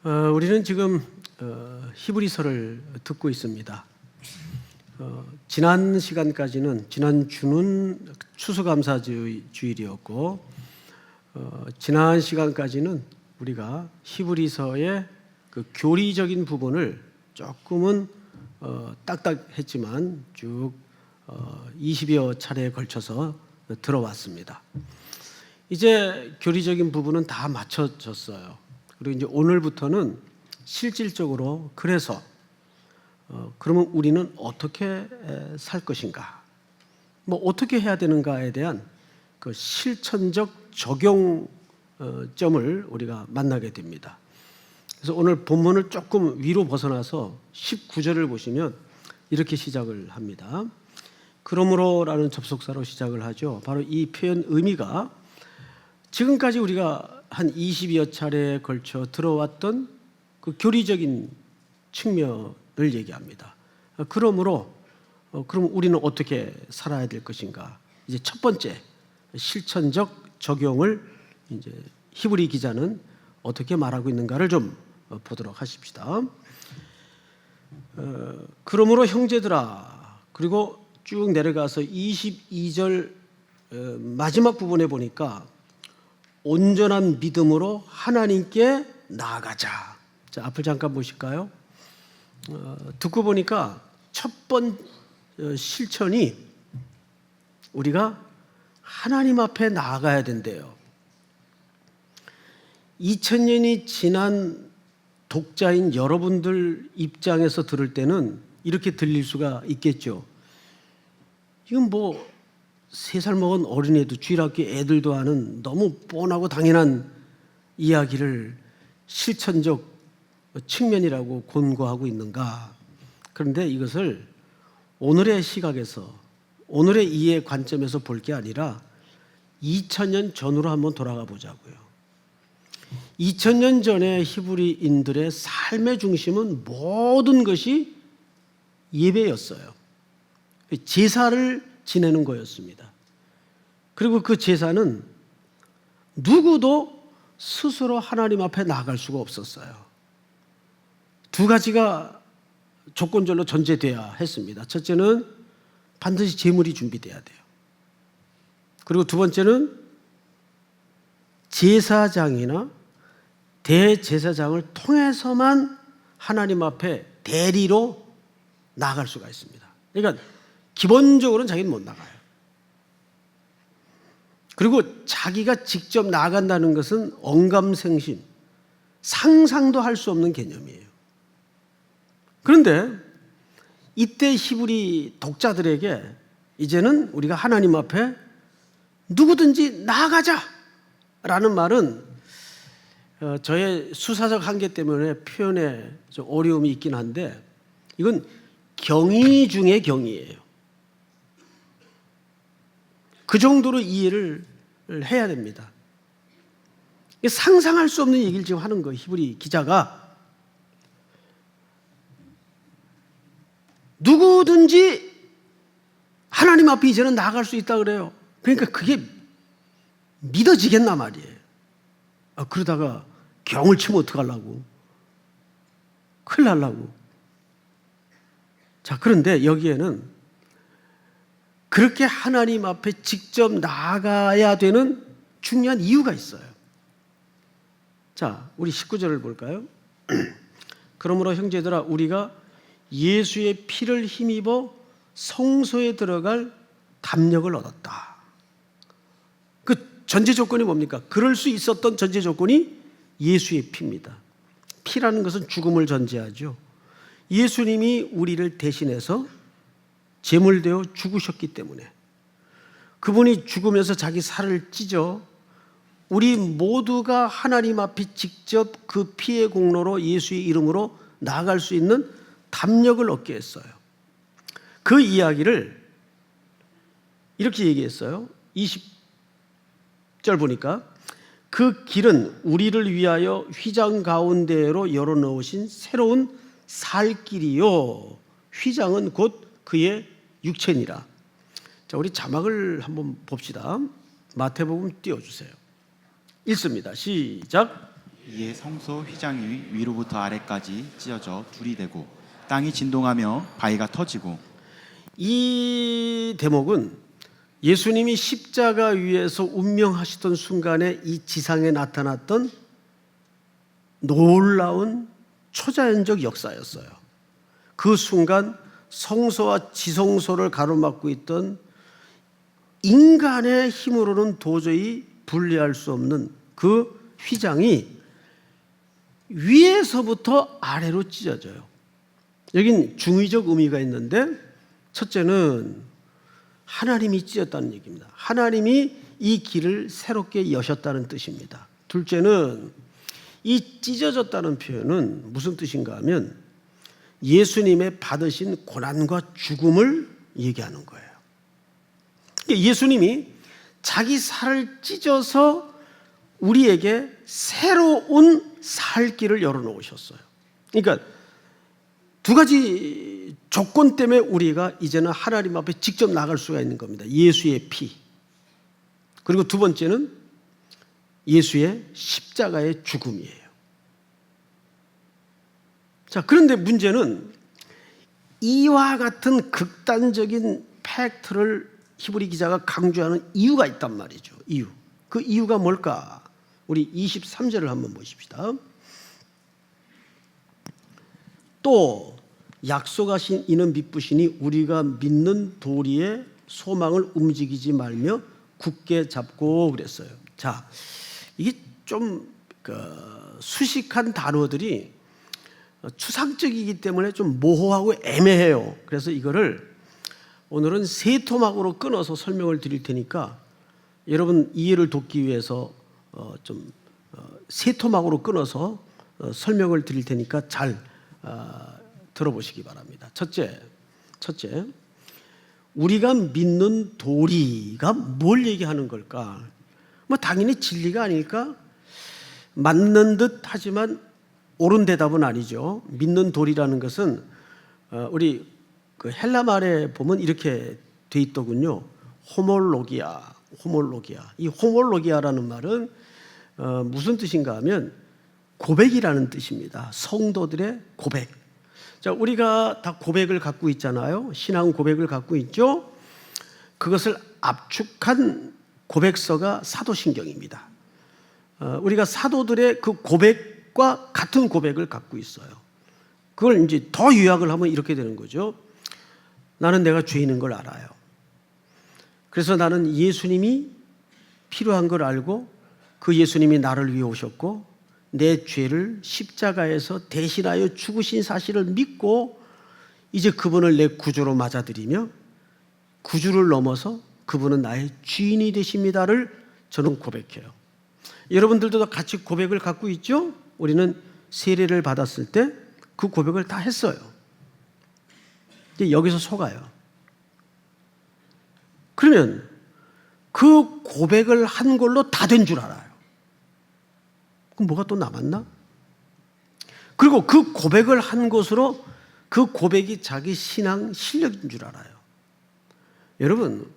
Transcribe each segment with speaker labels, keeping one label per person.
Speaker 1: 우리는 지금 히브리서를 듣고 있습니다. 지난 시간까지는 지난 주는 추수감사주일이었고 지난 시간까지는 우리가 히브리서의 그 교리적인 부분을 조금은 딱딱했지만 쭉 20여 차례에 걸쳐서 들어왔습니다. 이제 교리적인 부분은 다 맞춰졌어요. 그리고 이제 오늘부터는 실질적으로 그래서 그러면 우리는 어떻게 살 것인가, 뭐 어떻게 해야 되는가에 대한 그 실천적 적용점을 우리가 만나게 됩니다. 그래서 오늘 본문을 조금 위로 벗어나서 19절을 보시면 이렇게 시작을 합니다. 그러므로라는 접속사로 시작을 하죠. 바로 이 표현 의미가 지금까지 우리가 한 20여 차례에 걸쳐 들어왔던 그 교리적인 측면을 얘기합니다. 그러므로 그럼 우리는 어떻게 살아야 될 것인가? 이제 첫 번째 실천적 적용을 이제 히브리 기자는 어떻게 말하고 있는가를 좀 보도록 하십시다. 그러므로 형제들아, 그리고 쭉 내려가서 22절 마지막 부분에 보니까 온전한 믿음으로 하나님께 나아가자. 자, 앞을 잠깐 보실까요? 듣고 보니까 첫 번 실천이 우리가 하나님 앞에 나아가야 된대요. 2000년이 지난 독자인 여러분들 입장에서 들을 때는 이렇게 들릴 수가 있겠죠. 이건 뭐 3살 먹은 어린애도 주일학교 애들도 하는 너무 뻔하고 당연한 이야기를 실천적 측면이라고 권고하고 있는가. 그런데 이것을 오늘의 시각에서 오늘의 이해 관점에서 볼 게 아니라 2000년 전으로 한번 돌아가 보자고요. 2000년 전에 히브리인들의 삶의 중심은 모든 것이 예배였어요. 제사를 지내는 거였습니다. 그리고 그 제사는 누구도 스스로 하나님 앞에 나아갈 수가 없었어요. 두 가지가 조건절로 전제돼야 했습니다. 첫째는 반드시 제물이 준비돼야 돼요. 그리고 두 번째는 제사장이나 대제사장을 통해서만 하나님 앞에 대리로 나아갈 수가 있습니다. 그러니까 기본적으로는 자기는 못 나가요. 그리고 자기가 직접 나간다는 것은 언감생심, 상상도 할 수 없는 개념이에요. 그런데 이때 히브리 독자들에게 이제는 우리가 하나님 앞에 누구든지 나아가자라는 말은 저의 수사적 한계 때문에 표현에 좀 어려움이 있긴 한데 이건 경의 중의 경의예요. 그 정도로 이해를 해야 됩니다. 상상할 수 없는 얘기를 지금 하는 거예요. 히브리 기자가 누구든지 하나님 앞에 이제는 나아갈 수 있다 그래요. 그러니까 그게 믿어지겠나 말이에요. 그러다가 경을 치면 어떡하려고, 큰일 날라고. 자, 그런데 여기에는 그렇게 하나님 앞에 직접 나아가야 되는 중요한 이유가 있어요. 자, 우리 19절을 볼까요? 그러므로 형제들아, 우리가 예수의 피를 힘입어 성소에 들어갈 담력을 얻었다. 그 전제 조건이 뭡니까? 그럴 수 있었던 전제 조건이 예수의 피입니다. 피라는 것은 죽음을 전제하죠. 예수님이 우리를 대신해서 제물되어 죽으셨기 때문에 그분이 죽으면서 자기 살을 찢어 우리 모두가 하나님 앞에 직접 그 피의 공로로 예수의 이름으로 나아갈 수 있는 담력을 얻게 했어요. 그 이야기를 이렇게 얘기했어요. 20절 보니까 그 길은 우리를 위하여 휘장 가운데로 열어놓으신 새로운 살 길이요. 휘장은 곧 그의 육체니라. 자, 우리 자막을 한번 봅시다. 마태복음 띄워주세요. 읽습니다. 시작.
Speaker 2: 이에 성소 휘장이 위로부터 아래까지 찢어져 둘이 되고 땅이 진동하며 바위가 터지고.
Speaker 1: 이 대목은 예수님이 십자가 위에서 운명하시던 순간에 이 지상에 나타났던 놀라운 초자연적 역사였어요. 그 순간 성소와 지성소를 가로막고 있던 인간의 힘으로는 도저히 분리할 수 없는 그 휘장이 위에서부터 아래로 찢어져요. 여긴 중의적 의미가 있는데, 첫째는 하나님이 찢었다는 얘기입니다. 하나님이 이 길을 새롭게 여셨다는 뜻입니다. 둘째는 이 찢어졌다는 표현은 무슨 뜻인가 하면 예수님의 받으신 고난과 죽음을 얘기하는 거예요. 예수님이 자기 살을 찢어서 우리에게 새로운 살 길을 열어놓으셨어요. 그러니까 두 가지 조건 때문에 우리가 이제는 하나님 앞에 직접 나갈 수가 있는 겁니다. 예수의 피, 그리고 두 번째는 예수의 십자가의 죽음이에요. 자, 그런데 문제는 이와 같은 극단적인 팩트를 히브리 기자가 강조하는 이유가 있단 말이죠. 이유. 그 이유가 뭘까? 우리 23절을 한번 보십시다. 또 약속하신 이는 믿으시니 우리가 믿는 도리의 소망을 움직이지 말며 굳게 잡고 그랬어요. 자, 이게 좀 수식한 단어들이 추상적이기 때문에 좀 모호하고 애매해요. 그래서 이거를 오늘은 세 토막으로 끊어서 설명을 드릴 테니까 여러분 이해를 돕기 위해서 세 토막으로 끊어서 설명을 드릴 테니까 잘 들어보시기 바랍니다. 첫째, 우리가 믿는 도리가 뭘 얘기하는 걸까? 뭐 당연히 진리가 아닐까? 맞는 듯 하지만 옳은 대답은 아니죠. 믿는 도리라는 것은 우리 그 헬라 말에 보면 이렇게 돼 있더군요. 호몰로기아. 이 호몰로기아라는 말은 무슨 뜻인가 하면 고백이라는 뜻입니다. 성도들의 고백. 자, 우리가 다 고백을 갖고 있잖아요. 신앙 고백을 갖고 있죠. 그것을 압축한 고백서가 사도신경입니다. 우리가 사도들의 그 고백과 같은 고백을 갖고 있어요. 그걸 이제 더 요약을 하면 이렇게 되는 거죠. 나는 내가 죄인인 걸 알아요. 그래서 나는 예수님이 필요한 걸 알고 그 예수님이 나를 위해 오셨고 내 죄를 십자가에서 대신하여 죽으신 사실을 믿고 이제 그분을 내 구주로 맞아들이며 구주를 넘어서 그분은 나의 주인이 되십니다를 저는 고백해요. 여러분들도 같이 고백을 갖고 있죠? 우리는 세례를 받았을 때 그 고백을 다 했어요. 여기서 속아요. 그러면 그 고백을 한 걸로 다 된 줄 알아요. 그럼 뭐가 또 남았나? 그리고 그 고백을 한 것으로 그 고백이 자기 신앙 실력인 줄 알아요. 여러분,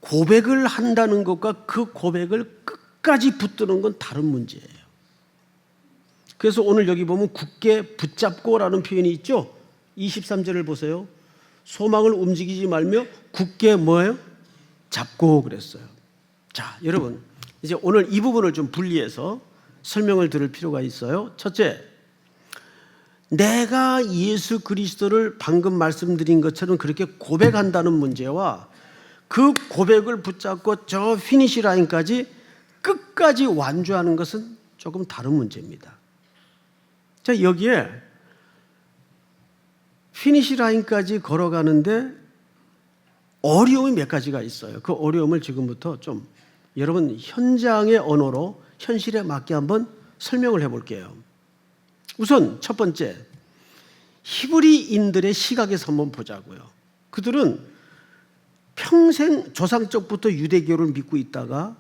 Speaker 1: 고백을 한다는 것과 그 고백을 끝까지 붙드는 건 다른 문제예요. 그래서 오늘 여기 보면 굳게 붙잡고라는 표현이 있죠. 23절을 보세요. 소망을 움직이지 말며 굳게 뭐예요? 잡고 그랬어요. 자, 여러분, 이제 오늘 이 부분을 좀 분리해서 설명을 들을 필요가 있어요. 첫째, 내가 예수 그리스도를 방금 말씀드린 것처럼 그렇게 고백한다는 문제와 그 고백을 붙잡고 저 피니시 라인까지 끝까지 완주하는 것은 조금 다른 문제입니다. 자, 여기에 피니시 라인까지 걸어가는데 어려움이 몇 가지가 있어요. 그 어려움을 지금부터 좀 여러분 현장의 언어로 현실에 맞게 한번 설명을 해볼게요. 우선 첫 번째, 히브리인들의 시각에서 한번 보자고요. 그들은 평생 조상적부터 유대교를 믿고 있다가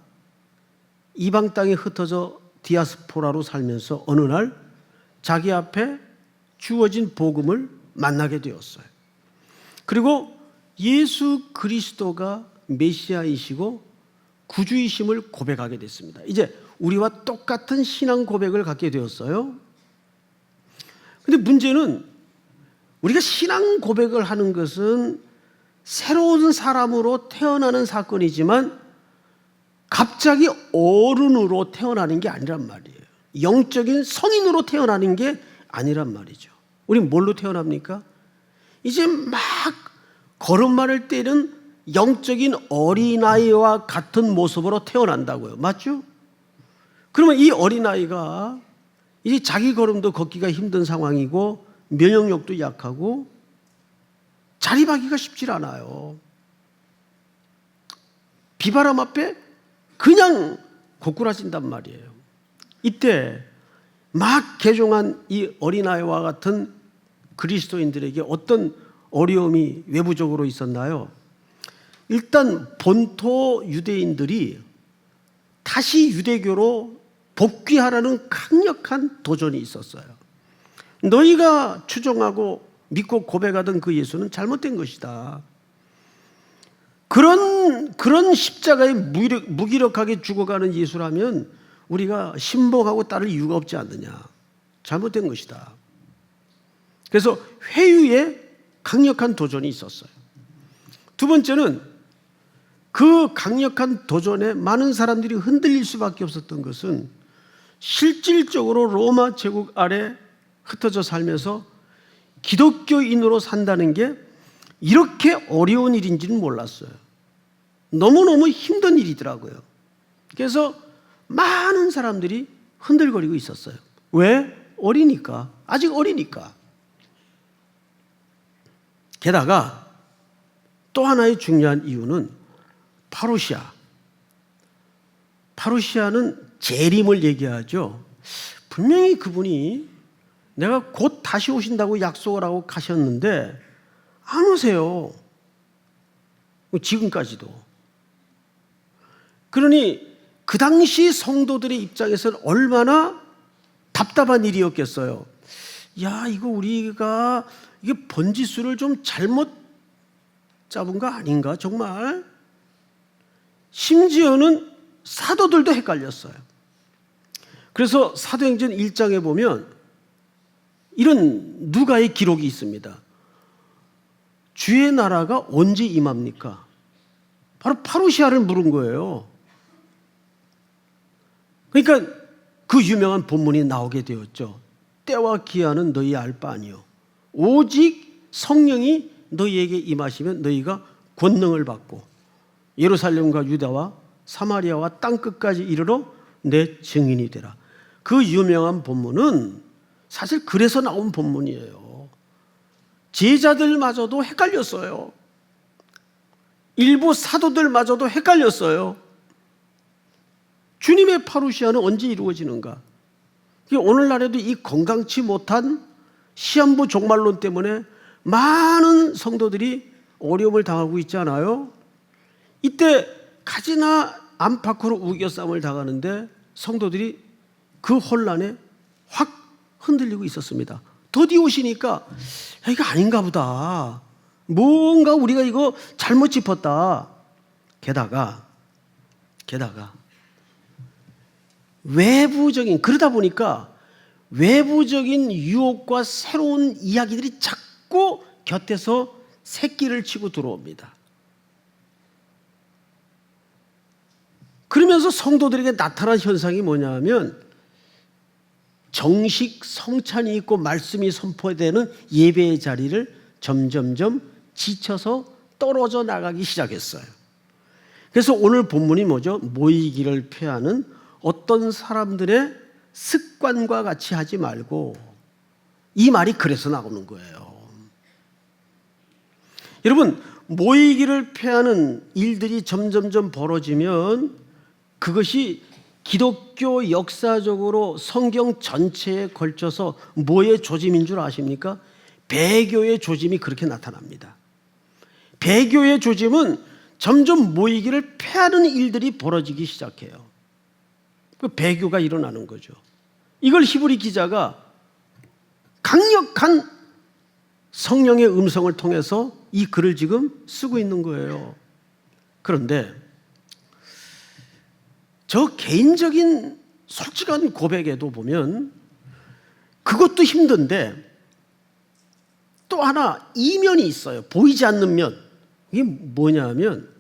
Speaker 1: 이방 땅에 흩어져 디아스포라로 살면서 어느 날 자기 앞에 주어진 복음을 만나게 되었어요. 그리고 예수 그리스도가 메시아이시고 구주이심을 고백하게 됐습니다. 이제 우리와 똑같은 신앙 고백을 갖게 되었어요. 근데 문제는 우리가 신앙 고백을 하는 것은 새로운 사람으로 태어나는 사건이지만 갑자기 어른으로 태어나는 게 아니란 말이에요. 영적인 성인으로 태어나는 게 아니란 말이죠. 우리 뭘로 태어납니까? 이제 막 걸음마를 떼는 영적인 어린아이와 같은 모습으로 태어난다고요. 맞죠? 그러면 이 어린아이가 이제 자기 걸음도 걷기가 힘든 상황이고 면역력도 약하고 자립하기가 쉽지 않아요. 비바람 앞에 그냥 고꾸라진단 말이에요. 이때 막 개종한 이 어린아이와 같은 그리스도인들에게 어떤 어려움이 외부적으로 있었나요? 일단 본토 유대인들이 다시 유대교로 복귀하라는 강력한 도전이 있었어요. 너희가 추종하고 믿고 고백하던 그 예수는 잘못된 것이다. 그런 십자가에 무기력하게 죽어가는 예수라면 우리가 신봉하고 따를 이유가 없지 않느냐. 잘못된 것이다. 그래서 회유에 강력한 도전이 있었어요. 두 번째는 그 강력한 도전에 많은 사람들이 흔들릴 수밖에 없었던 것은 실질적으로 로마 제국 아래 흩어져 살면서 기독교인으로 산다는 게 이렇게 어려운 일인지는 몰랐어요. 너무너무 힘든 일이더라고요. 그래서 많은 사람들이 흔들거리고 있었어요. 왜? 어리니까. 아직 어리니까. 게다가 또 하나의 중요한 이유는 파루시아. 파루시아는 재림을 얘기하죠. 분명히 그분이 내가 곧 다시 오신다고 약속을 하고 가셨는데 안 오세요. 지금까지도. 그러니 그 당시 성도들의 입장에서는 얼마나 답답한 일이었겠어요. 야, 이거 우리가 이게 번지수를 좀 잘못 잡은 거 아닌가 정말? 심지어는 사도들도 헷갈렸어요. 그래서 사도행전 1장에 보면 이런 누가의 기록이 있습니다. 주의 나라가 언제 임합니까? 바로 파루시아를 물은 거예요. 그러니까 그 유명한 본문이 나오게 되었죠. 때와 기한은 너희 알 바 아니요. 오직 성령이 너희에게 임하시면 너희가 권능을 받고 예루살렘과 유다와 사마리아와 땅끝까지 이르러 내 증인이 되라. 그 유명한 본문은 사실 그래서 나온 본문이에요. 제자들마저도 헷갈렸어요. 일부 사도들마저도 헷갈렸어요. 주님의 파루시아는 언제 이루어지는가? 오늘날에도 이 건강치 못한 시한부 종말론 때문에 많은 성도들이 어려움을 당하고 있지 않아요? 이때 가지나 안팎으로 우겨싸움을 당하는데 성도들이 그 혼란에 확 흔들리고 있었습니다. 더디 오시니까 이거 아닌가 보다. 뭔가 우리가 이거 잘못 짚었다. 게다가 외부적인, 그러다 보니까 외부적인 유혹과 새로운 이야기들이 자꾸 곁에서 새끼를 치고 들어옵니다. 그러면서 성도들에게 나타난 현상이 뭐냐면 정식 성찬이 있고 말씀이 선포되는 예배의 자리를 점점점 지쳐서 떨어져 나가기 시작했어요. 그래서 오늘 본문이 뭐죠? 모이기를 피하는 어떤 사람들의 습관과 같이 하지 말고, 이 말이 그래서 나오는 거예요. 여러분, 모이기를 피하는 일들이 점점점 벌어지면 그것이 기독교 역사적으로 성경 전체에 걸쳐서 뭐의 조짐인 줄 아십니까? 배교의 조짐이 그렇게 나타납니다. 배교의 조짐은 점점 모이기를 피하는 일들이 벌어지기 시작해요. 그 배교가 일어나는 거죠. 이걸 히브리 기자가 강력한 성령의 음성을 통해서 이 글을 지금 쓰고 있는 거예요. 그런데 저 개인적인 솔직한 고백에도 보면 그것도 힘든데 또 하나 이면이 있어요. 보이지 않는 면. 이게 뭐냐면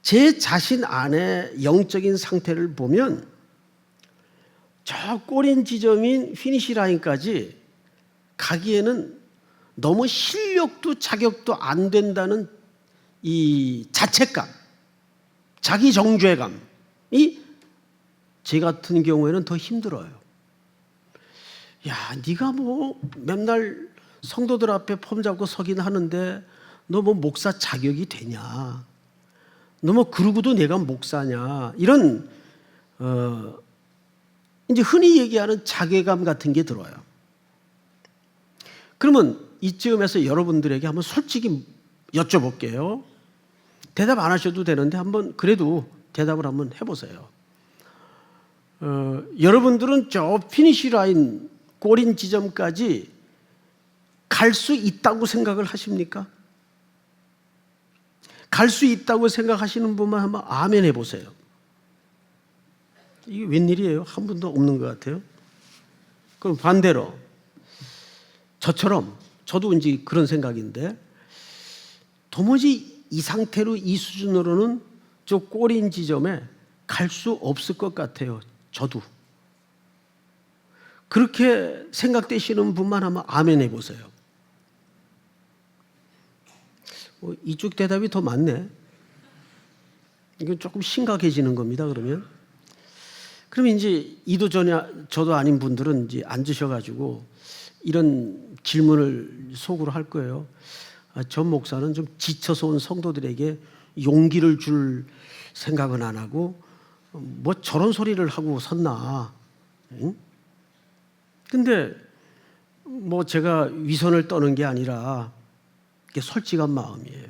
Speaker 1: 제 자신 안의 영적인 상태를 보면 저 꼬린 지점인 피니시 라인까지 가기에는 너무 실력도 자격도 안 된다는 이 자책감, 자기 정죄감이 제 같은 경우에는 더 힘들어요. 야, 네가 뭐 맨날 성도들 앞에 폼 잡고 서긴 하는데 너 뭐 목사 자격이 되냐? 너 뭐 그러고도 내가 목사냐? 이런 이제 흔히 얘기하는 자괴감 같은 게 들어요. 그러면 이쯤에서 여러분들에게 한번 솔직히 여쭤볼게요. 대답 안 하셔도 되는데 한번 그래도 대답을 한번 해보세요. 여러분들은 저 피니시 라인 꼬린 지점까지 갈 수 있다고 생각을 하십니까? 갈 수 있다고 생각하시는 분만 한번 아멘 해보세요. 이게 웬일이에요? 한 분도 없는 것 같아요. 그럼 반대로 저처럼 저도 이제 그런 생각인데 도무지 이 상태로 이 수준으로는 저 꼬린 지점에 갈 수 없을 것 같아요. 저도. 그렇게 생각되시는 분만 한번 아멘 해보세요. 이쪽 대답이 더 많네. 이건 조금 심각해지는 겁니다. 그럼 이제 이도 저도 아닌 분들은 이제 앉으셔가지고 이런 질문을 속으로 할 거예요. 전 목사는 좀 지쳐서 온 성도들에게 용기를 줄 생각은 안 하고 뭐 저런 소리를 하고 섰나. 응? 근데 뭐 제가 위선을 떠는 게 아니라 솔직한 마음이에요.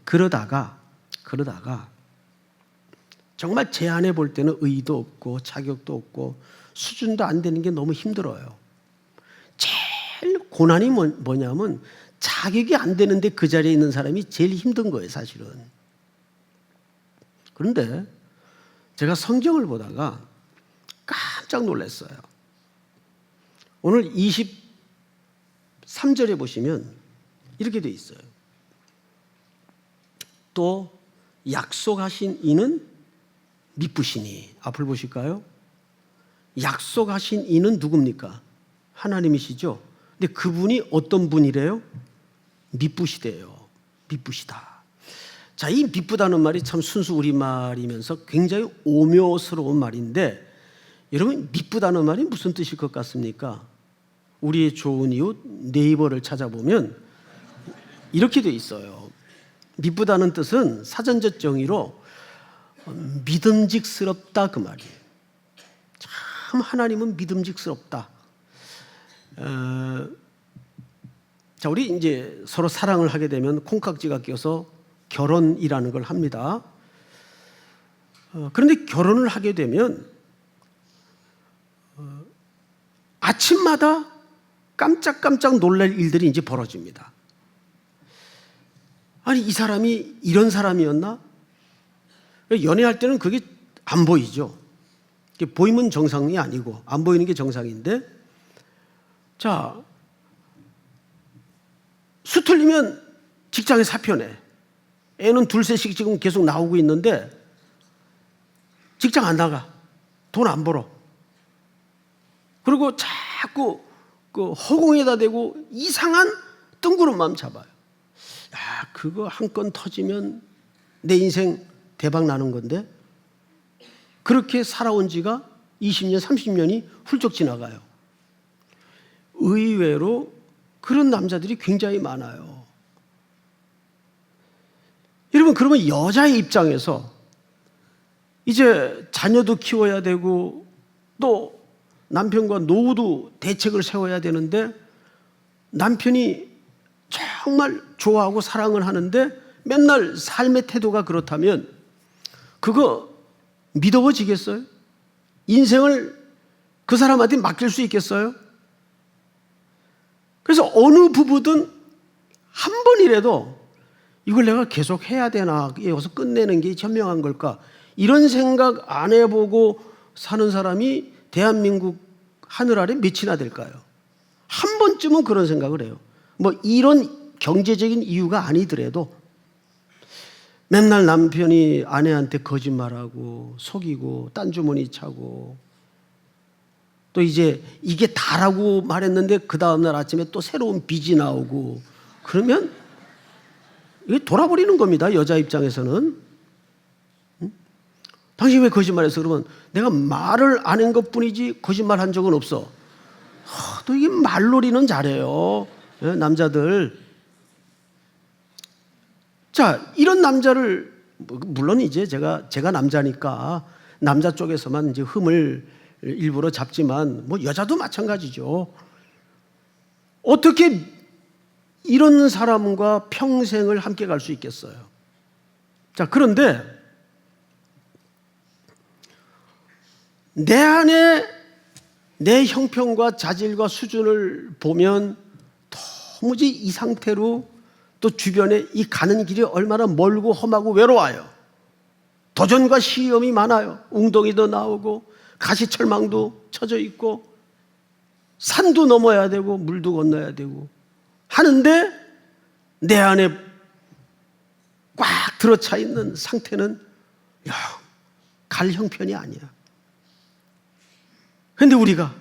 Speaker 1: 그러다가 정말 제 안에 볼 때는 의의도 없고 자격도 없고 수준도 안 되는 게 너무 힘들어요. 제일 고난이 뭐냐면 자격이 안 되는데 그 자리에 있는 사람이 제일 힘든 거예요, 사실은. 그런데 제가 성경을 보다가 깜짝 놀랐어요. 오늘 23절에 보시면 이렇게 돼 있어요. 또 약속하신 이는 미쁘시니. 앞을 보실까요? 약속하신 이는 누굽니까? 하나님이시죠. 근데 그분이 어떤 분이래요? 미쁘시대요. 미쁘시다. 자, 이 미쁘다는 말이 참 순수 우리말이면서 굉장히 오묘스러운 말인데 여러분 미쁘다는 말이 무슨 뜻일 것 같습니까? 우리의 좋은 이웃 네이버를 찾아보면 이렇게 돼 있어요. 미쁘다는 뜻은 사전적 정의로 믿음직스럽다 그 말이에요. 참 하나님은 믿음직스럽다. 자, 우리 이제 서로 사랑을 하게 되면 콩깍지가 껴서 결혼이라는 걸 합니다. 그런데 결혼을 하게 되면 아침마다 깜짝깜짝 놀랄 일들이 이제 벌어집니다. 아니, 이 사람이 이런 사람이었나? 연애할 때는 그게 안 보이죠. 보이면 정상이 아니고 안 보이는 게 정상인데, 자, 수틀리면 직장에 사표내. 애는 둘셋씩 지금 계속 나오고 있는데 직장 안 나가. 돈 안 벌어. 그리고 자꾸 그 허공에다 대고 이상한 뜬구름 마음 잡아요. 야, 그거 한 건 터지면 내 인생 대박 나는 건데 그렇게 살아온 지가 20년, 30년이 훌쩍 지나가요. 의외로 그런 남자들이 굉장히 많아요. 여러분, 그러면 여자의 입장에서 이제 자녀도 키워야 되고 또 남편과 노후도 대책을 세워야 되는데 남편이 정말 좋아하고 사랑을 하는데 맨날 삶의 태도가 그렇다면 그거 믿어지겠어요? 인생을 그 사람한테 맡길 수 있겠어요? 그래서 어느 부부든 한 번이라도 이걸 내가 계속 해야 되나, 여기서 끝내는 게 현명한 걸까, 이런 생각 안 해보고 사는 사람이 대한민국 하늘 아래 몇이나 될까요? 한 번쯤은 그런 생각을 해요. 뭐 이런 경제적인 이유가 아니더라도 맨날 남편이 아내한테 거짓말하고 속이고 딴 주머니 차고 또 이제 이게 다라고 말했는데 그 다음날 아침에 또 새로운 빚이 나오고 그러면 이게 돌아버리는 겁니다. 여자 입장에서는. 당신 왜 거짓말했어? 그러면 내가 말을 안 한 것뿐이지 거짓말한 적은 없어. 또 이게 말놀이는 잘해요. 남자들. 자, 이런 남자를 물론 이제 제가 남자니까 남자 쪽에서만 이제 흠을 일부러 잡지만 뭐 여자도 마찬가지죠. 어떻게 이런 사람과 평생을 함께 갈 수 있겠어요? 자, 그런데 내 안에 내 형편과 자질과 수준을 보면 도무지 이 상태로 또 주변에 이 가는 길이 얼마나 멀고 험하고 외로워요. 도전과 시험이 많아요. 웅덩이도 나오고 가시철망도 쳐져 있고 산도 넘어야 되고 물도 건너야 되고 하는데 내 안에 꽉 들어차 있는 상태는 갈 형편이 아니야. 그런데 우리가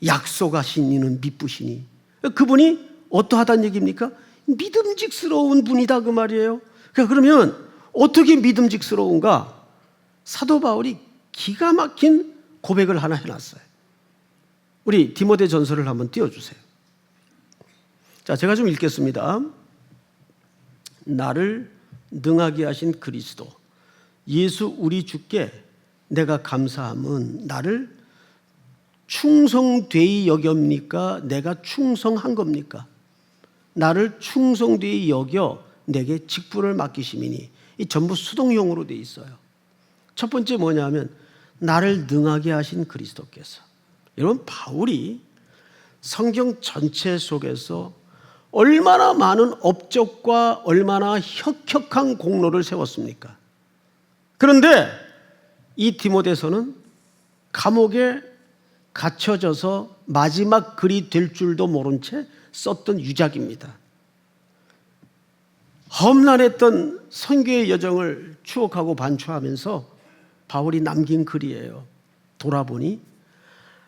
Speaker 1: 약속하신 이는 미쁘시니 그분이 어떠하다는 얘기입니까? 믿음직스러운 분이다 그 말이에요. 그러면 어떻게 믿음직스러운가? 사도 바울이 기가 막힌 고백을 하나 해놨어요. 우리 디모데 전서를 한번 띄워주세요. 자, 제가 좀 읽겠습니다. 나를 능하게 하신 그리스도 예수 우리 주께 내가 감사함은 나를 충성되이 여깁니까? 내가 충성한 겁니까? 나를 충성되이 여겨 내게 직분을 맡기심이니 이 전부 수동형으로 돼 있어요. 첫 번째 뭐냐면 나를 능하게 하신 그리스도께서. 여러분 바울이 성경 전체 속에서 얼마나 많은 업적과 얼마나 혁혁한 공로를 세웠습니까? 그런데 이 디모데서는 감옥에 갇혀져서 마지막 글이 될 줄도 모른 채 썼던 유작입니다. 험난했던 선교의 여정을 추억하고 반추하면서 바울이 남긴 글이에요. 돌아보니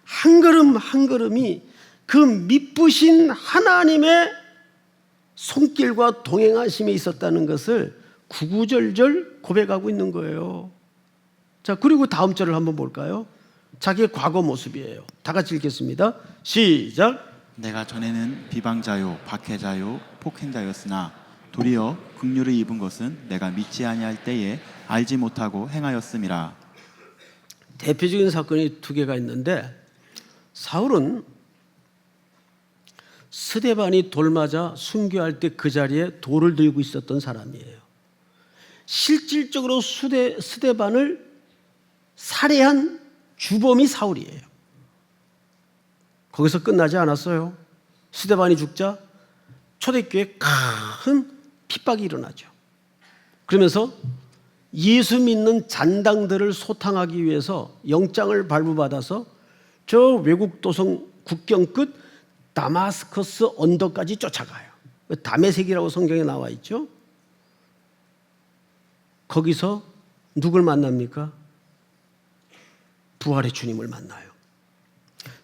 Speaker 1: 한 걸음 한 걸음이 그 미쁘신 하나님의 손길과 동행하심이 있었다는 것을 구구절절 고백하고 있는 거예요. 자, 그리고 다음 절을 한번 볼까요? 자기의 과거 모습이에요. 다 같이 읽겠습니다. 시작.
Speaker 2: 내가 전에는 비방자요 박해자요 폭행자였으나 도리어 긍휼을 입은 것은 내가 믿지 아니할 때에 알지 못하고 행하였음이라.
Speaker 1: 대표적인 사건이 두 개가 있는데 사울은 스데반이 돌 맞아 순교할 때 그 자리에 돌을 들고 있었던 사람이에요. 실질적으로 스데반을 살해한 주범이 사울이에요. 거기서 끝나지 않았어요. 스데반이 죽자 초대교회에 큰 핍박이 일어나죠. 그러면서 예수 믿는 잔당들을 소탕하기 위해서 영장을 발부받아서 저 외국 도성 국경 끝 다마스커스 언덕까지 쫓아가요. 다메섹이라고 성경에 나와 있죠. 거기서 누굴 만납니까? 부활의 주님을 만나요.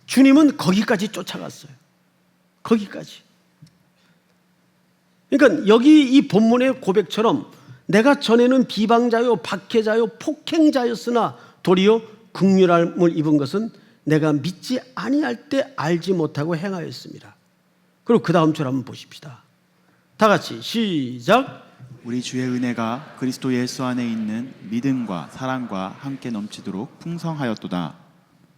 Speaker 1: 주님은 거기까지 쫓아갔어요. 거기까지. 그러니까 여기 이 본문의 고백처럼 내가 전에는 비방자요 박해자요 폭행자였으나 도리어 긍휼함을 입은 것은 내가 믿지 아니할 때 알지 못하고 행하였습니다. 그리고 그 다음 절 한번 보십시다. 다 같이 시작.
Speaker 2: 우리 주의 은혜가 그리스도 예수 안에 있는 믿음과 사랑과 함께 넘치도록 풍성하였도다.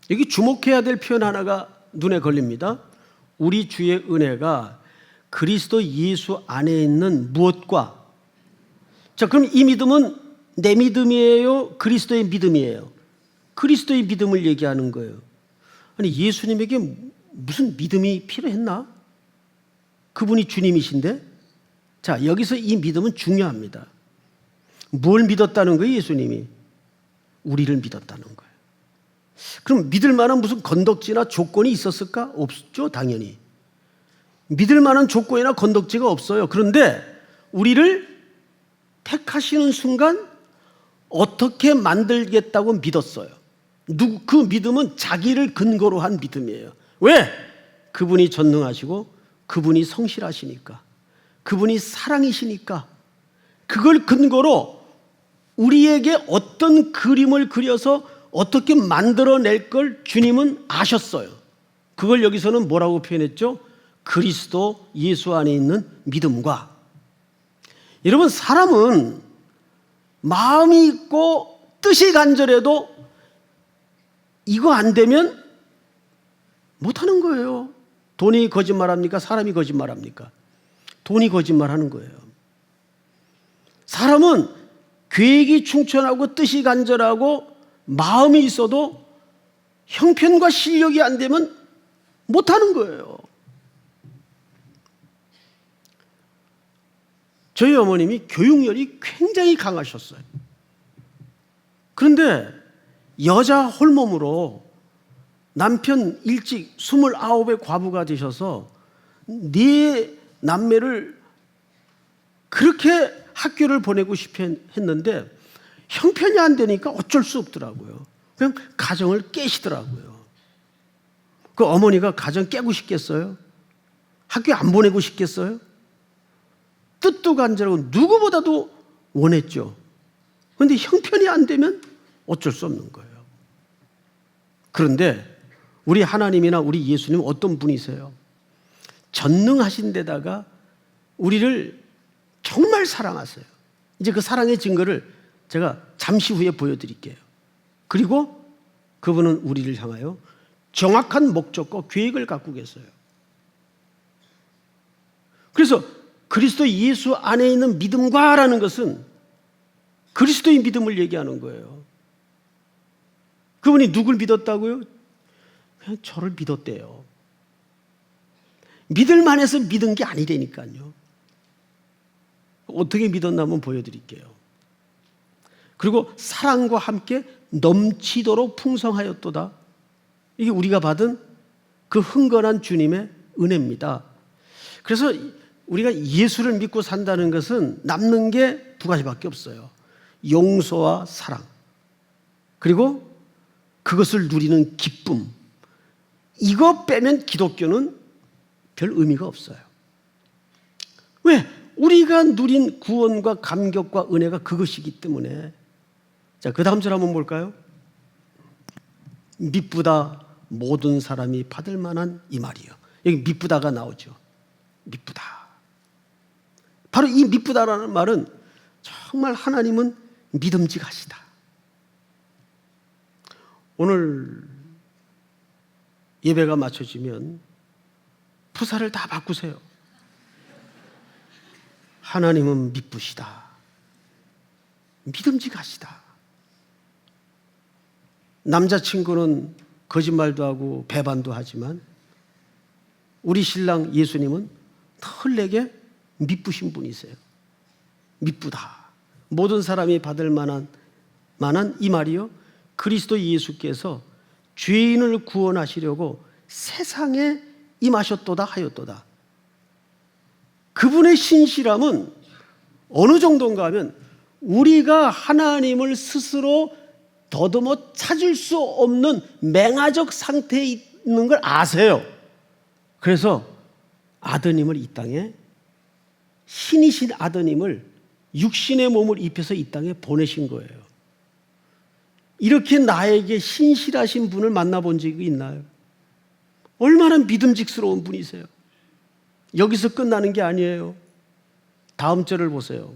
Speaker 1: 여기 주목해야 될 표현 하나가 눈에 걸립니다. 우리 주의 은혜가 그리스도 예수 안에 있는 무엇과. 자, 그럼 이 믿음은 내 믿음이에요? 그리스도의 믿음이에요? 그리스도의 믿음을 얘기하는 거예요. 아니 예수님에게 무슨 믿음이 필요했나? 그분이 주님이신데. 자, 여기서 이 믿음은 중요합니다. 뭘 믿었다는 거예요? 예수님이 우리를 믿었다는 거예요. 그럼 믿을 만한 무슨 건덕지나 조건이 있었을까? 없죠, 당연히. 믿을 만한 조건이나 건덕지가 없어요. 그런데 우리를 택하시는 순간 어떻게 만들겠다고 믿었어요. 그 믿음은 자기를 근거로 한 믿음이에요. 왜? 그분이 전능하시고 그분이 성실하시니까, 그분이 사랑이시니까. 그걸 근거로 우리에게 어떤 그림을 그려서 어떻게 만들어낼 걸 주님은 아셨어요. 그걸 여기서는 뭐라고 표현했죠? 그리스도 예수 안에 있는 믿음과. 여러분, 사람은 마음이 있고 뜻이 간절해도 이거 안 되면 못하는 거예요. 돈이 거짓말합니까? 사람이 거짓말합니까? 돈이 거짓말하는 거예요. 사람은 계획이 충천하고 뜻이 간절하고 마음이 있어도 형편과 실력이 안 되면 못하는 거예요. 저희 어머님이 교육열이 굉장히 강하셨어요. 그런데 여자 홀몸으로 남편 일찍 29의 과부가 되셔서 네 남매를 그렇게 학교를 보내고 싶어 했는데 형편이 안 되니까 어쩔 수 없더라고요. 그냥 가정을 깨시더라고요. 그 어머니가 가정 깨고 싶겠어요? 학교 안 보내고 싶겠어요? 뜻도 간절하고 누구보다도 원했죠. 그런데 형편이 안 되면 어쩔 수 없는 거예요. 그런데 우리 하나님이나 우리 예수님은 어떤 분이세요? 전능하신 데다가 우리를 정말 사랑하세요. 이제 그 사랑의 증거를 제가 잠시 후에 보여드릴게요. 그리고 그분은 우리를 향하여 정확한 목적과 계획을 갖고 계세요. 그래서 그리스도 예수 안에 있는 믿음과라는 것은 그리스도의 믿음을 얘기하는 거예요. 그분이 누굴 믿었다고요? 그냥 저를 믿었대요. 믿을 만해서 믿은 게 아니라니까요. 어떻게 믿었나 한번 보여드릴게요. 그리고 사랑과 함께 넘치도록 풍성하였도다. 이게 우리가 받은 그 흥건한 주님의 은혜입니다. 그래서 우리가 예수를 믿고 산다는 것은 남는 게 두 가지밖에 없어요. 용서와 사랑, 그리고 그것을 누리는 기쁨. 이거 빼면 기독교는 별 의미가 없어요. 왜? 우리가 누린 구원과 감격과 은혜가 그것이기 때문에. 자, 그 다음 절 한번 볼까요? 미쁘다 모든 사람이 받을 만한 이 말이요. 여기 미쁘다가 나오죠. 미쁘다. 바로 이 미쁘다라는 말은 정말 하나님은 믿음직하시다. 오늘 예배가 마쳐지면 푸사를 다 바꾸세요. 하나님은 미쁘시다. 믿음직하시다. 남자친구는 거짓말도 하고 배반도 하지만 우리 신랑 예수님은 늘 내게 미쁘신 분이세요. 미쁘다. 모든 사람이 받을 만한 이 말이요. 그리스도 예수께서 죄인을 구원하시려고 세상에 임하셨도다 하였도다. 그분의 신실함은 어느 정도인가 하면 우리가 하나님을 스스로 더듬어 찾을 수 없는 맹아적 상태에 있는 걸 아세요. 그래서 아드님을 이 땅에, 신이신 아드님을 육신의 몸을 입혀서 이 땅에 보내신 거예요. 이렇게 나에게 신실하신 분을 만나본 적이 있나요? 얼마나 믿음직스러운 분이세요. 여기서 끝나는 게 아니에요. 다음 절을 보세요.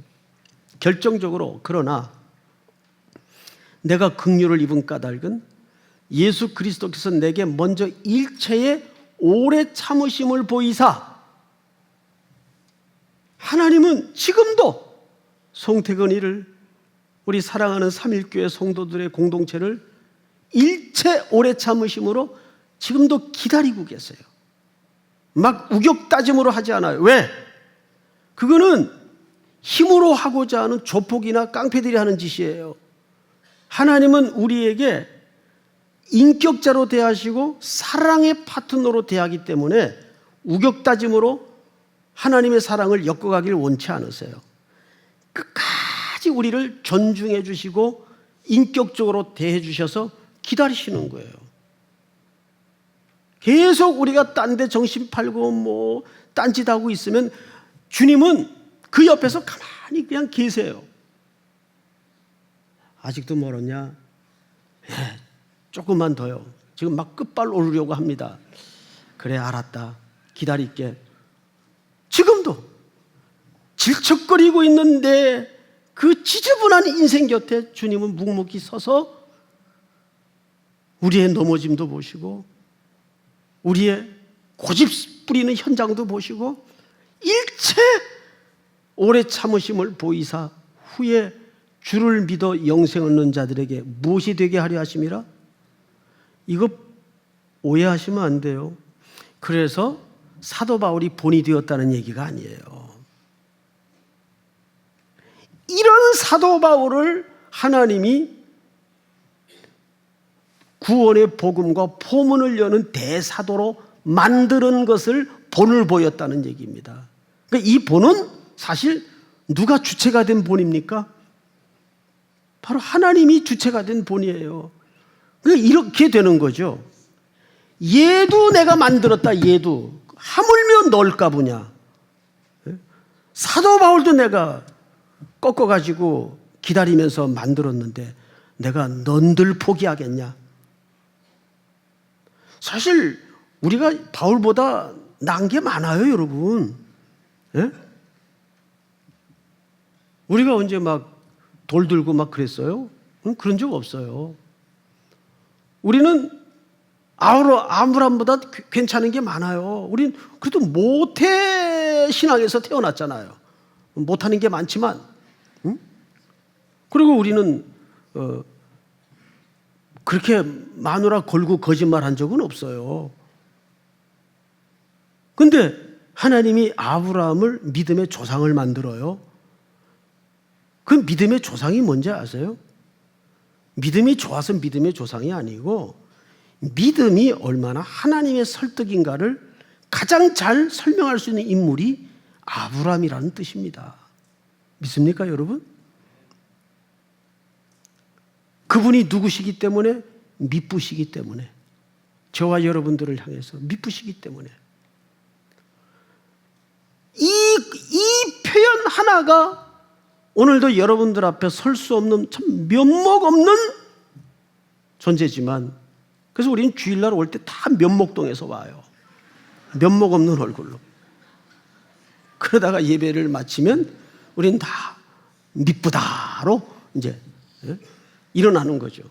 Speaker 1: 결정적으로 그러나 내가 긍휼을 입은 까닭은 예수 그리스도께서 내게 먼저 일체의 오래 참으심을 보이사. 하나님은 지금도 송태근이를, 우리 사랑하는 삼일교회 성도들의 공동체를 일체 오래 참으심으로 지금도 기다리고 계세요. 막 우격다짐으로 하지 않아요. 왜? 그거는 힘으로 하고자 하는 조폭이나 깡패들이 하는 짓이에요. 하나님은 우리에게 인격자로 대하시고 사랑의 파트너로 대하기 때문에 우격다짐으로 하나님의 사랑을 엮어가기를 원치 않으세요. 끝까지 우리를 존중해 주시고 인격적으로 대해 주셔서 기다리시는 거예요. 계속 우리가 딴 데 정신 팔고 뭐 딴짓하고 있으면 주님은 그 옆에서 가만히 그냥 계세요. 아직도 멀었냐? 예, 조금만 더요. 지금 막 끝발 오르려고 합니다. 그래, 알았다. 기다릴게. 지금도 질척거리고 있는데 그 지저분한 인생 곁에 주님은 묵묵히 서서 우리의 넘어짐도 보시고 우리의 고집 부리는 현장도 보시고 일체 오래 참으심을 보이사 후에 주를 믿어 영생 얻는 자들에게 무엇이 되게 하려 하심이라? 이거 오해하시면 안 돼요. 그래서 사도 바울이 본이 되었다는 얘기가 아니에요. 이런 사도 바울을 하나님이 구원의 복음과 포문을 여는 대사도로 만드는 것을 본을 보였다는 얘기입니다. 그러니까 이 본은 사실 누가 주체가 된 본입니까? 바로 하나님이 주체가 된 본이에요. 그러니까 이렇게 되는 거죠. 얘도 내가 만들었다. 얘도 하물며 널까 보냐. 사도 바울도 내가 꺾어가지고 기다리면서 만들었는데 내가 넌들 포기하겠냐. 사실 우리가 바울보다 나은 게 많아요, 여러분. 예? 우리가 언제 막 돌 들고 막 그랬어요? 그런 적 없어요. 우리는 아브라함보다 괜찮은 게 많아요. 우린 그래도 모태 신앙에서 태어났잖아요. 못하는 게 많지만, 그리고 우리는 그렇게 마누라 걸고 거짓말한 적은 없어요. 근데 하나님이 아브라함을 믿음의 조상을 만들어요. 그 믿음의 조상이 뭔지 아세요? 믿음이 좋아서 믿음의 조상이 아니고 믿음이 얼마나 하나님의 설득인가를 가장 잘 설명할 수 있는 인물이 아브라함이라는 뜻입니다. 믿습니까, 여러분? 그분이 누구시기 때문에? 미쁘시기 때문에. 저와 여러분들을 향해서 미쁘시기 때문에. 이 표현 하나가 오늘도 여러분들 앞에 설 수 없는 참 면목 없는 존재지만, 그래서 우리는 주일날 올 때 다 면목동에서 와요. 면목 없는 얼굴로. 그러다가 예배를 마치면 우리는 다 미쁘다로 이제 일어나는 거죠.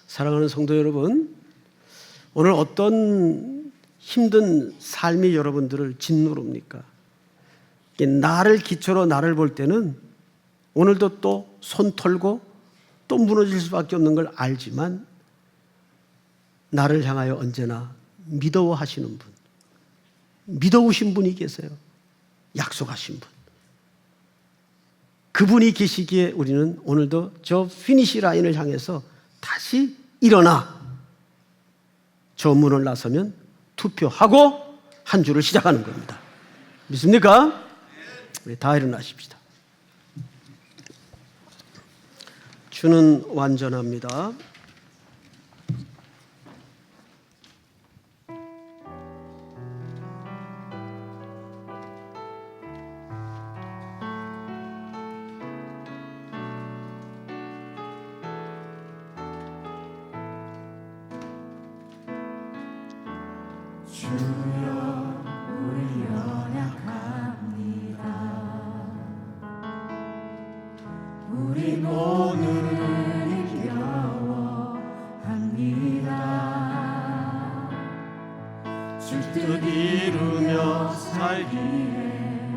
Speaker 1: 사랑하는 성도 여러분, 오늘 어떤 힘든 삶이 여러분들을 짓누릅니까? 나를 기초로 나를 볼 때는 오늘도 또 손 털고 또 무너질 수밖에 없는 걸 알지만 나를 향하여 언제나 믿어하시는 분, 믿어오신 분이 계세요. 약속하신 분. 그분이 계시기에 우리는 오늘도 저 피니시 라인을 향해서 다시 일어나 저 문을 나서면 투표하고 한 주를 시작하는 겁니다. 믿습니까? 우리 다 일어나십시다. 주는 완전합니다.
Speaker 3: 우린 오늘을 힘겨워합니다. 주 뜻 이루며 살기에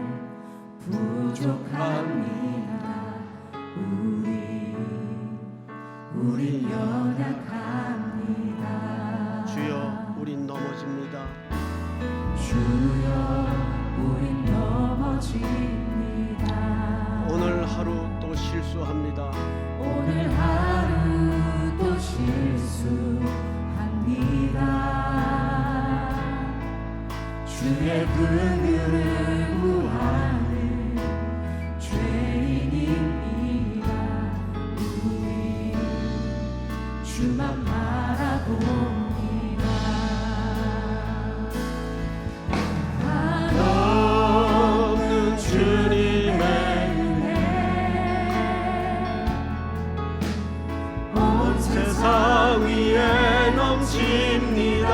Speaker 3: 부족합니다. 우린 연약합니다.
Speaker 1: 주여, 우린 넘어집니다.
Speaker 3: 주여, 우린 넘어집니다.
Speaker 1: 오늘 하루 또 실수합니다.
Speaker 3: 오늘 하루 또 주의 긍휼을 구하는 죄인입니다. 우리 주만 바라봅니다.
Speaker 1: 없는 주님의
Speaker 3: 온
Speaker 1: 세상 위에 넘칩니다.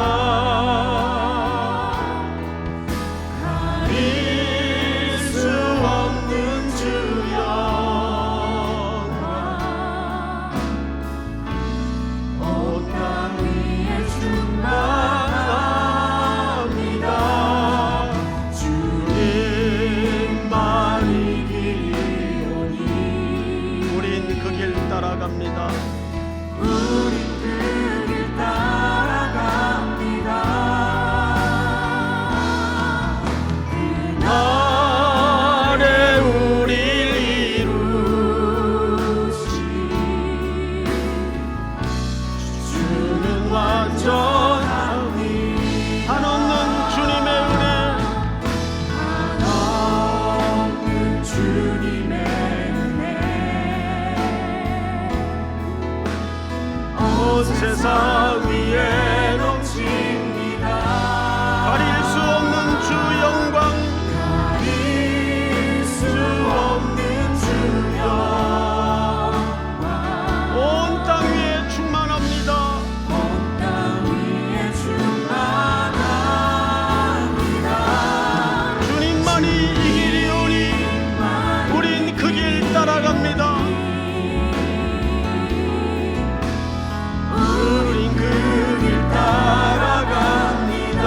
Speaker 1: 가릴 수 없는 주 영광 온 땅 위에 충만합니다. 주님만 이기리오니 우린 그 길 따라갑니다.
Speaker 3: 우린 그 길 따라갑니다.
Speaker 1: 그날에 우릴 이루시 주는 완전함이 한없는 주님의 은혜
Speaker 3: 한없는 주님의 은혜
Speaker 1: 온 세상 위에 넘칩니다. 가릴 수 없는 주 영광
Speaker 3: 가릴 수 없는 주 영광
Speaker 1: 온 땅 위에 충만합니다.
Speaker 3: 온 땅 위에 충만합니다.
Speaker 1: 주님만이 이기리오니 우린 그 길 따라갑니다. 우린 그 길 따라갑니다.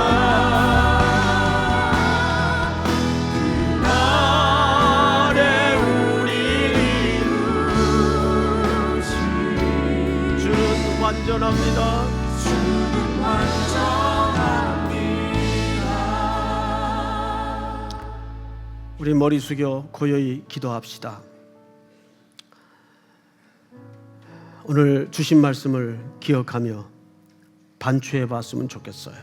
Speaker 1: 그날에 우릴 이루시 주는 완전합니다.
Speaker 3: 주는 완전합니다.
Speaker 1: 우리 머리 숙여 고요히 기도합시다. 오늘 주신 말씀을 기억하며 반추해 봤으면 좋겠어요.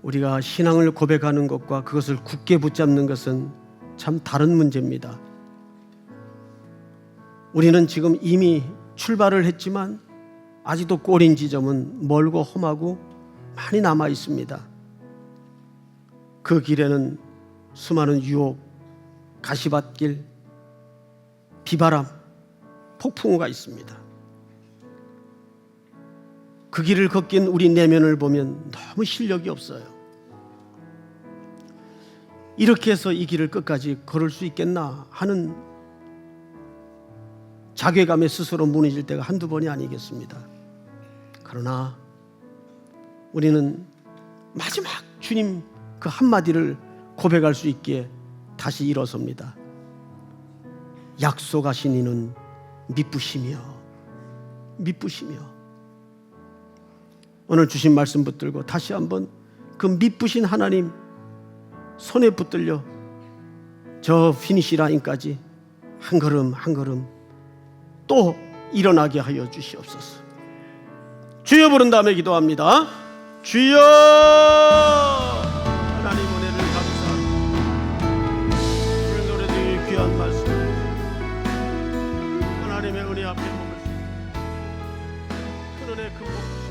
Speaker 1: 우리가 신앙을 고백하는 것과 그것을 굳게 붙잡는 것은 참 다른 문제입니다. 우리는 지금 이미 출발을 했지만 아직도 꼬린 지점은 멀고 험하고 많이 남아 있습니다. 그 길에는 수많은 유혹, 가시밭길, 비바람, 폭풍우가 있습니다. 그 길을 걷긴 우리 내면을 보면 너무 실력이 없어요. 이렇게 해서 이 길을 끝까지 걸을 수 있겠나 하는 자괴감에 스스로 무너질 때가 한두 번이 아니겠습니다. 그러나 우리는 마지막 주님 그 한마디를 고백할 수 있기에 다시 일어섭니다. 약속하신 이는 미쁘시며 오늘 주신 말씀 붙들고 다시 한번 그 미쁘신 하나님 손에 붙들려 저 피니시 라인까지 한 걸음 한 걸음 또 일어나게 하여 주시옵소서. 주여 부른 다음에 기도합니다. 주여 하나님 은혜를 감사합니다. 오늘 노래도 귀한 말씀 하나님의 은혜 앞에 머물 수 있는 큰 은혜 큰 복